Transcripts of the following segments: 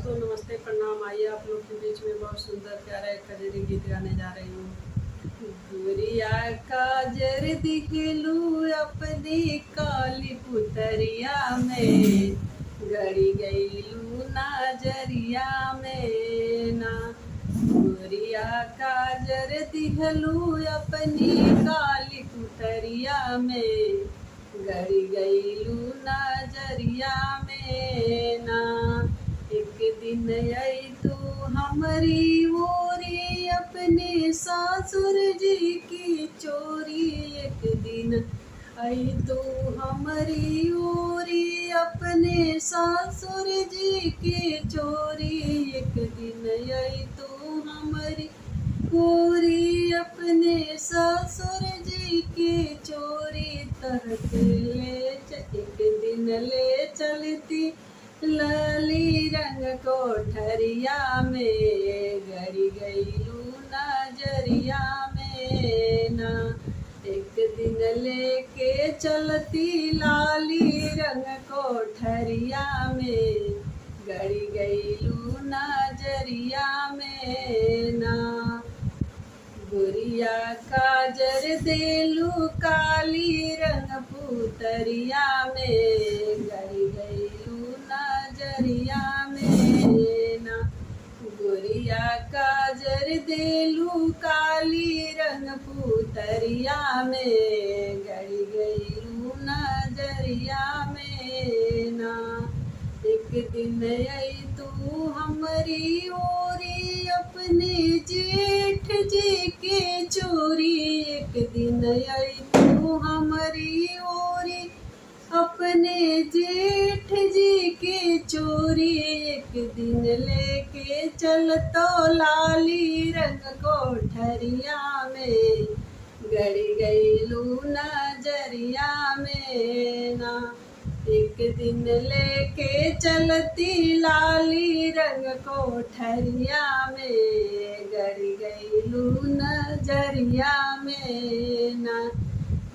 दोस्तों नमस्ते प्रणाम। आइए आप लोग के बीच में बहुत सुंदर प्यारा एक कजरी गीत गाने जा रही हूँ। गुरिया काजर दिखलू अपनी काली पुतरिया में, गड़ी गईलू नजरिया में ना। गुरिया काजर दिखलू अपनी काली पुतरिया में, गड़ी गईलू नजरिया में ना। एक दिन आई तू हमारी ओरी अपने सासुर जी की चोरी, एक दिन आई तू हमारी ओरी अपने सासुर जी की चोरी, एक दिन आई तू हमारी ओरी अपने ससुर जी की चोरी। तरक एक दिन ले चलती लाली रंग कोठरिया में, गड़ी गईलू नजरिया में ना। एक दिन लेके चलती लाली रंग कोठरिया में, गड़ी गईलू नजरिया में ना। गुरिया काजर देलू काली रंग पुतरिया में, गड़ी गईलू नजरिया में ना। गुरिया काजर देलू काली रंग पुतरिया में, गड़ी गईलू नजरिया में ना। एक दिन आई तू हमारी ओरी अपने जेठ जी के चोरी, एक दिन आई तू हमारी ओरी अपने जेठ जी के चोरी, एक दिन लेके चल तो लाली रंग कोठरिया में, गड़ी गईलू नजरिया में ना। एक दिन लेके चलती लाली रंग कोठरिया में, गड़ी गईलू नजरिया में ना।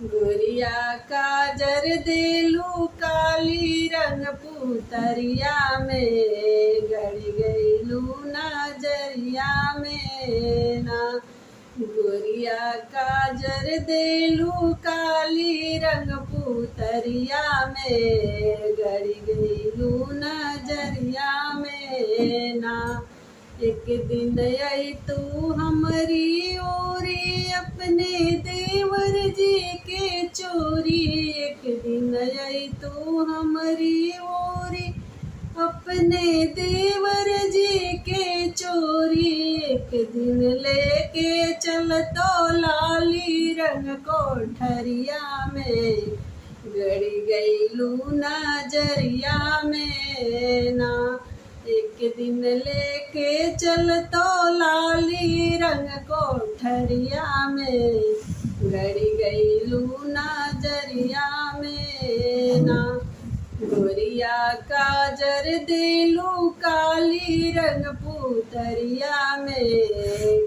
गुरिया काजर देलू काली रंग पुतरिया में, गड़ी गईलू नजरिया में ना। गुरिया काजर देलू काली रंग पुतरिया में, गड़ी गईलू नजरिया में ना। एक दिन आई तू हमारी ओरी अपने देवर जी के चोरी, एक दिन आई तू हमारी ओरी अपने देवर जी के चोरी, एक दिन लेके चल तो लाली रंग कोठरिया में, गड़ी गईलू नजरिया में ना। एक दिन लेके चल तो लाली रंग कोठरिया में, गड़ी गईलू नजरिया में ना। गुरिया काजर देलू काली रंग पुतरिया में,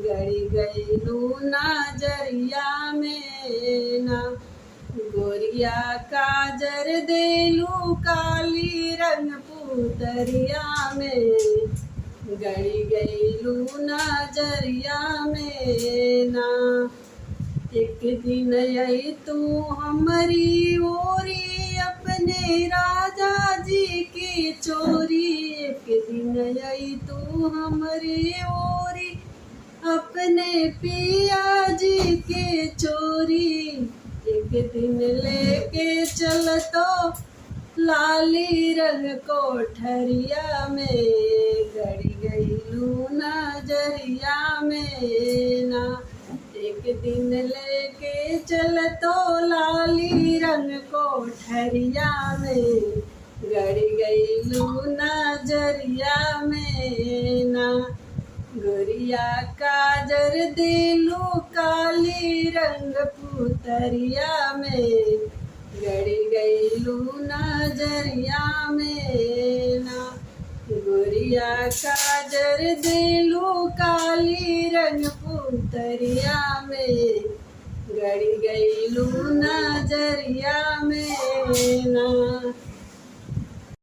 गड़ी गईलू नजरिया में ना। गुरिया काजर देलू काली रंग पुतरिया में, गड़ी गईलू नजरिया में ना। एक दिन आई तू हमारी ओरी अपने राजा जी की चोरी, एक दिन आई तू हमारी ओरी अपने पिया जी के चोरी, एक दिन लेके चल तो लाली रंग कोठरिया में, गड़ी गईलू नजरिया में ना। एक दिन लेके चल तो लाली रंग कोठरिया में, गड़ी गईलू नजरिया में ना। गुरिया काजर देलू काली रंग पुतरिया में, गड़ी गईलू नजरिया में ना। गुरिया काजर देलू काली रंग पुतरिया में, गड़ी गईलू नजरिया में ना।